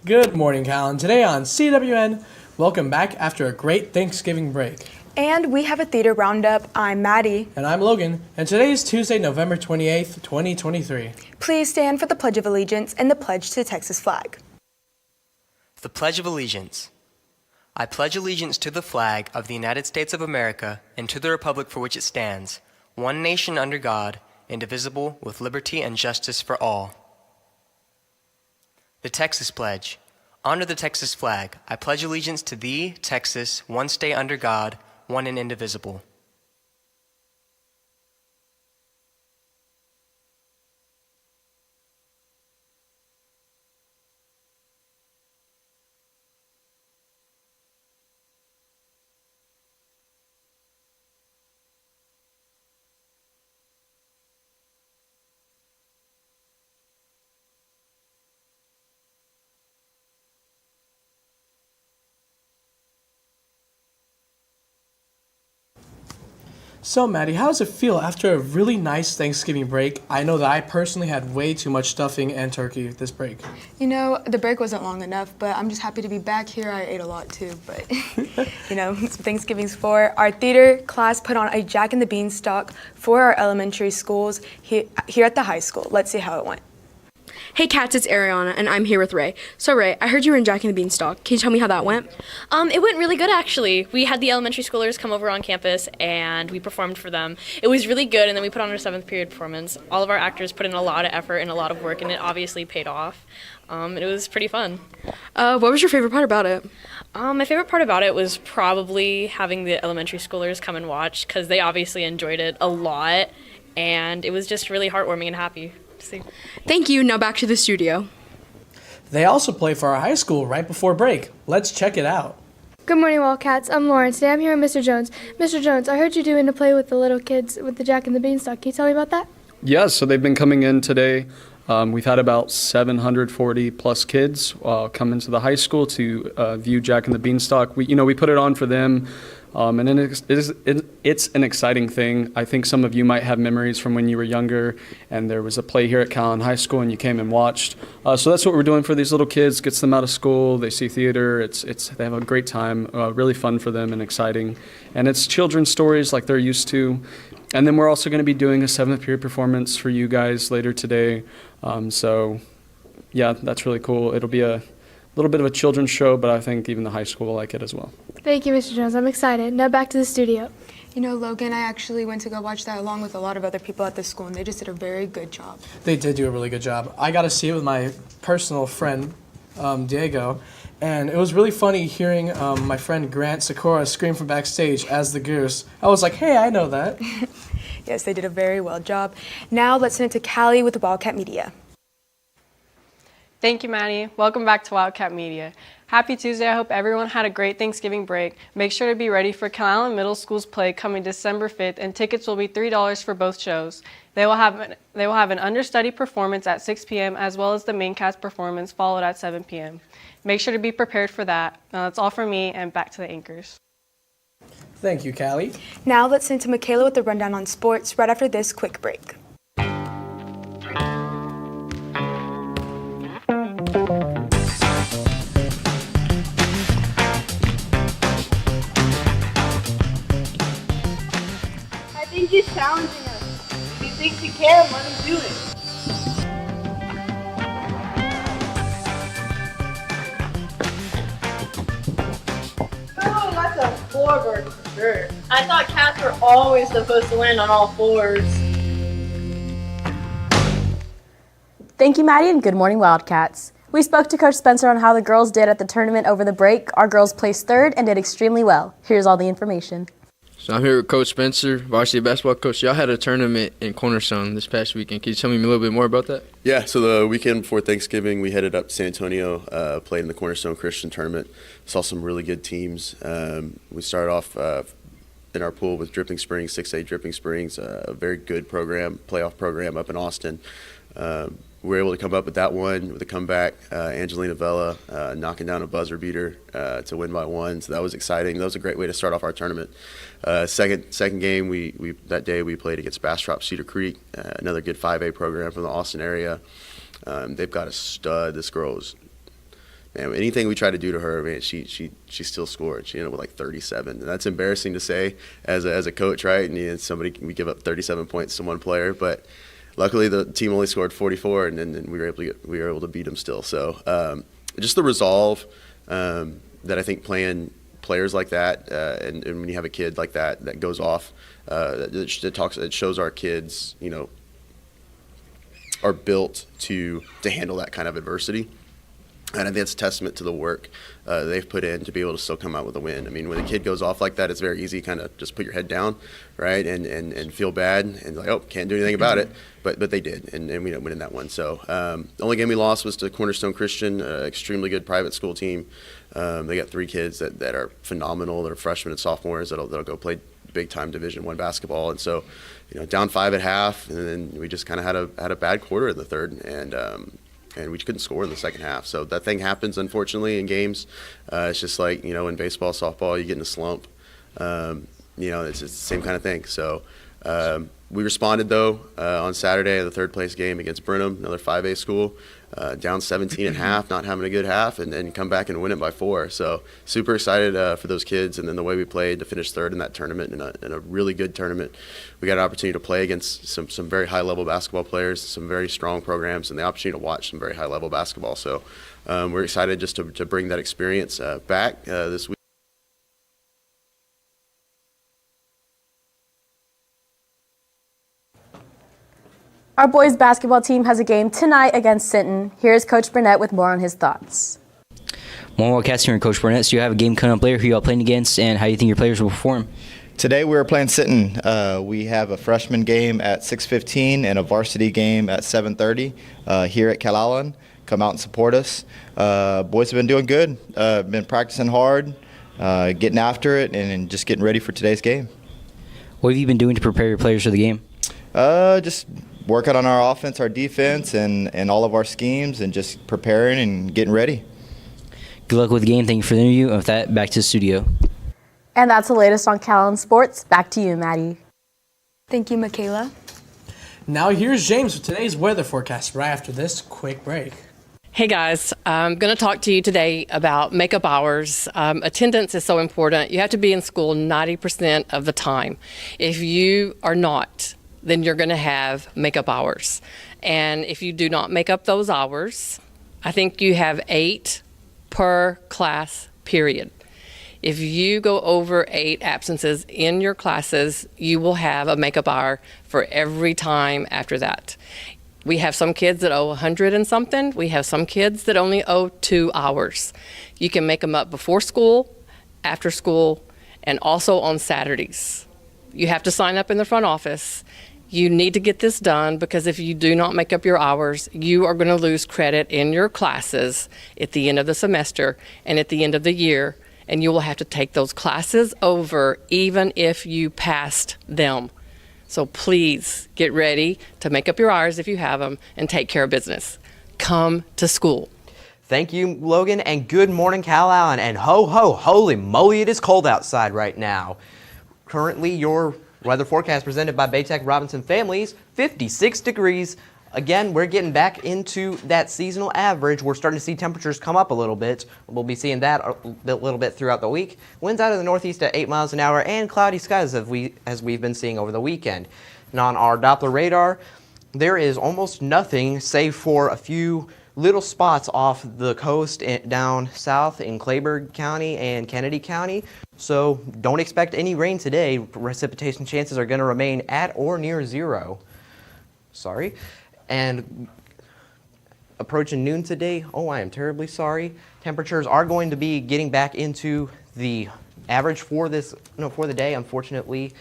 Good morning, Calallen. Today on CWN, welcome back after a great Thanksgiving break. And we have a theater roundup. I'm Maddie. And I'm Logan. And today is Tuesday, November 28th, 2023. Please stand for the Pledge of Allegiance and the pledge to the Texas flag. The Pledge of Allegiance. I pledge allegiance to the flag of the United States of America and to the republic for which it stands, one nation under God, indivisible, with liberty and justice for all. The Texas Pledge. Under the Texas flag, I pledge allegiance to thee, Texas, one state under God, one and indivisible. So, Maddie, how does it feel after a really nice Thanksgiving break? I know that I personally had way too much stuffing and turkey this break. You know, the break wasn't long enough, but I'm just happy to be back here. I ate a lot too, but you know, Thanksgiving's for. Our theater class put on a Jack and the Beanstalk for our elementary schools here at the high school. Let's see how it went. Hey Cats, it's Ariana, and I'm here with Ray. So Ray, I heard you were in Jack and the Beanstalk. Can you tell me how that went? It went really good, actually. We had the elementary schoolers come over on campus, and we performed for them. It was really good, and then we put on our 7th period performance. All of our actors put in a lot of effort and a lot of work, and it obviously paid off. It was pretty fun. What was your favorite part about it? My favorite part about it was probably having the elementary schoolers come and watch, because they obviously enjoyed it a lot, and it was just really heartwarming and happy to see. Thank you. Now back to the studio. They also play for our high school right before break. Let's check it out. Good morning, Wildcats. I'm Lauren. Today I'm here with Mr. Jones. Mr. Jones, I heard you doing a play with the little kids with the Jack and the Beanstalk. Can you tell me about that? Yeah, so they've been coming in today. We've had about 740 plus kids come into the high school to view Jack and the Beanstalk. We put it on for them, and it's an exciting thing. I think some of you might have memories from when you were younger, and there was a play here at Calallen High School, and you came and watched. So that's what we're doing for these little kids. Gets them out of school. They see theater. They have a great time. Really fun for them and exciting, and it's children's stories like they're used to. And then we're also going to be doing a 7th period performance for you guys later today. So, yeah, that's really cool. It'll be a little bit of a children's show, but I think even the high school will like it as well. Thank you, Mr. Jones. I'm excited. Now back to the studio. You know, Logan, I actually went to go watch that along with a lot of other people at the school, and they just did a very good job. They did do a really good job. I got to see it with my personal friend, Diego, and it was really funny hearing my friend Grant Sakura scream from backstage as the goose. I was like, hey, I know that. Yes, they did a very well job. Now let's send it to Callie with the Wildcat Media. Thank you, Maddie. Welcome back to Wildcat Media. Happy Tuesday. I hope everyone had a great Thanksgiving break. Make sure to be ready for Calallen Middle School's play coming December 5th, and tickets will be $3 for both shows. They will have an understudy performance at 6 p.m. as well as the main cast performance followed at 7 p.m. Make sure to be prepared for that. That's all from me, and back to the anchors. Thank you, Callie. Now let's send to Michaela with the rundown on sports right after this quick break. I think he's challenging us. If he thinks he can, let him do it. Oh, that's a four-bird for sure. I thought cats were always supposed to land on all fours. Thank you, Maddie, and good morning, Wildcats. We spoke to Coach Spencer on how the girls did at the tournament over the break. Our girls placed 3rd and did extremely well. Here's all the information. So I'm here with Coach Spencer, varsity basketball coach. Y'all had a tournament in Cornerstone this past weekend. Can you tell me a little bit more about that? Yeah, so the weekend before Thanksgiving, we headed up to San Antonio, played in the Cornerstone Christian Tournament. Saw some really good teams. We started off in our pool with Dripping Springs, 6A Dripping Springs, a very good program, playoff program up in Austin. We were able to come up with that one with a comeback. Angelina Vela knocking down a buzzer beater to win by 1. So that was exciting. That was a great way to start off our tournament. Second game, we that day we played against Bastrop Cedar Creek, another good 5A program from the Austin area. They've got a stud. This girl is man, anything we tried to do to her, man, she still scored. She ended up with like 37, and that's embarrassing to say as a coach, right? And we give up 37 points to one player, but luckily the team only scored 44, and then we were able to beat them still. So just the resolve that I think playing players like that, and when you have a kid like that goes off, it shows our kids, are built to handle that kind of adversity. And I think that's a testament to the work they've put in to be able to still come out with a win. I mean, when a kid goes off like that, it's very easy kind of just put your head down, right, and feel bad and like, oh, can't do anything about it. But they did, and we ended up winning that one. So the only game we lost was to Cornerstone Christian, extremely good private school team. They got 3 kids that are phenomenal. They're freshmen and sophomores that'll go play big-time Division I basketball. And so, down 5 at half, and then we just kind of had a bad quarter in the third, and we couldn't score in the second half. So that thing happens, unfortunately, in games. It's just like, in baseball, softball, you get in a slump. It's the same kind of thing. So we responded, though, on Saturday, the third-place game against Brenham, another 5A school, down 17 at half, not having a good half, and come back and win it by 4. So super excited for those kids, and then the way we played to finish third in that tournament, in a really good tournament. We got an opportunity to play against some very high-level basketball players, some very strong programs, and the opportunity to watch some very high-level basketball. So we're excited just to bring that experience back this week. Our boys basketball team has a game tonight against Sinton. Here's Coach Burnett with more on his thoughts. Morning, Wildcats, here and Coach Burnett. So you have a game coming up later. Who you all playing against, and how do you think your players will perform? Today we're playing Sinton. We have a freshman game at 6:15 and a varsity game at 7:30 here at Calallen. Come out and support us. Boys have been doing good. Been practicing hard, getting after it, and just getting ready for today's game. What have you been doing to prepare your players for the game? Just working on our offense, our defense, and all of our schemes, and just preparing and getting ready. Good luck with the game. Thank you for the interview. And with that, back to the studio. And that's the latest on Calallen Sports. Back to you, Maddie. Thank you, Michaela. Now here's James with today's weather forecast right after this quick break. Hey guys, I'm going to talk to you today about makeup hours. Attendance is so important. You have to be in school 90% of the time. If you are not, then you're going to have makeup hours. And if you do not make up those hours, I think you have 8 per class period. If you go over 8 absences in your classes, you will have a makeup hour for every time after that. We have some kids that owe 100 and something. We have some kids that only owe 2 hours. You can make them up before school, after school, and also on Saturdays. You have to sign up in the front office. You need to get this done, because if you do not make up your hours, you are going to lose credit in your classes at the end of the semester and at the end of the year, and you will have to take those classes over even if you passed them. So please get ready to make up your hours if you have them and take care of business. Come to school. Thank you, Logan, and good morning, Calallen. And ho, ho, holy moly, it is cold outside right now. Currently, your weather forecast presented by Baytech Robinson Families, 56 degrees. Again, we're getting back into that seasonal average. We're starting to see temperatures come up a little bit. We'll be seeing that a little bit throughout the week. Winds out of the northeast at 8 miles an hour, and cloudy skies as we've been seeing over the weekend. And on our Doppler radar, there is almost nothing save for a few little spots off the coast and down south in Clayburgh County and Kennedy County. So don't expect any rain today. Precipitation chances are going to remain at or near 0. Sorry. And approaching noon today, oh, I am terribly sorry. Temperatures are going to be getting back into the average for the day. Unfortunately,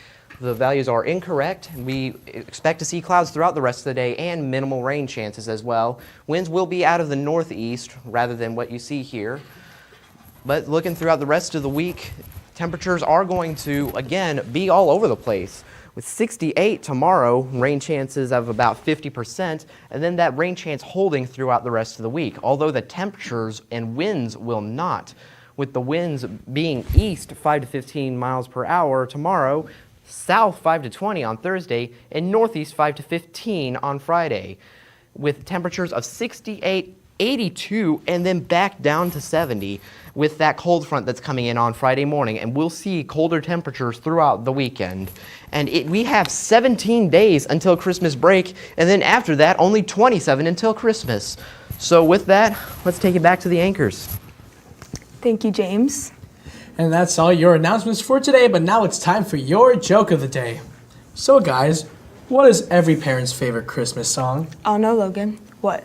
the values are incorrect. We expect to see clouds throughout the rest of the day and minimal rain chances as well. Winds will be out of the northeast rather than what you see here. But looking throughout the rest of the week, temperatures are going to, again, be all over the place. With 68 tomorrow, rain chances of about 50%, and then that rain chance holding throughout the rest of the week, although the temperatures and winds will not. With the winds being east 5 to 15 miles per hour tomorrow, south 5 to 20 on Thursday, and northeast 5 to 15 on Friday. With temperatures of 68 82, and then back down to 70 with that cold front that's coming in on Friday morning. And we'll see colder temperatures throughout the weekend. And we have 17 days until Christmas break, and then after that, only 27 until Christmas. So with that, let's take it back to the anchors. Thank you, James. And that's all your announcements for today, but now it's time for your joke of the day. So guys, what is every parent's favorite Christmas song? Oh no, Logan. What?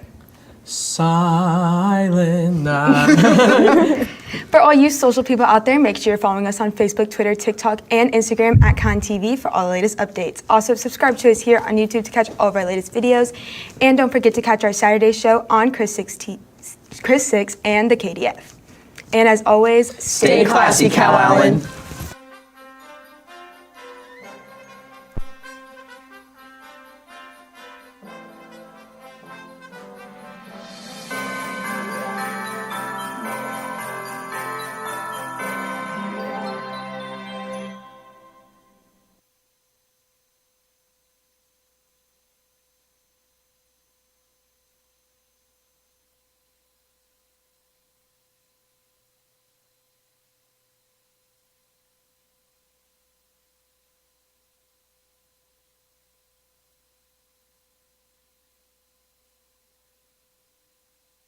Silent Night. For all you social people out there, make sure you're following us on Facebook, Twitter, TikTok, and Instagram at CalallenTV for all the latest updates. Also, subscribe to us here on YouTube to catch all of our latest videos. And don't forget to catch our Saturday show on Chris 6 and the KDF. And as always, Stay classy, Calallen.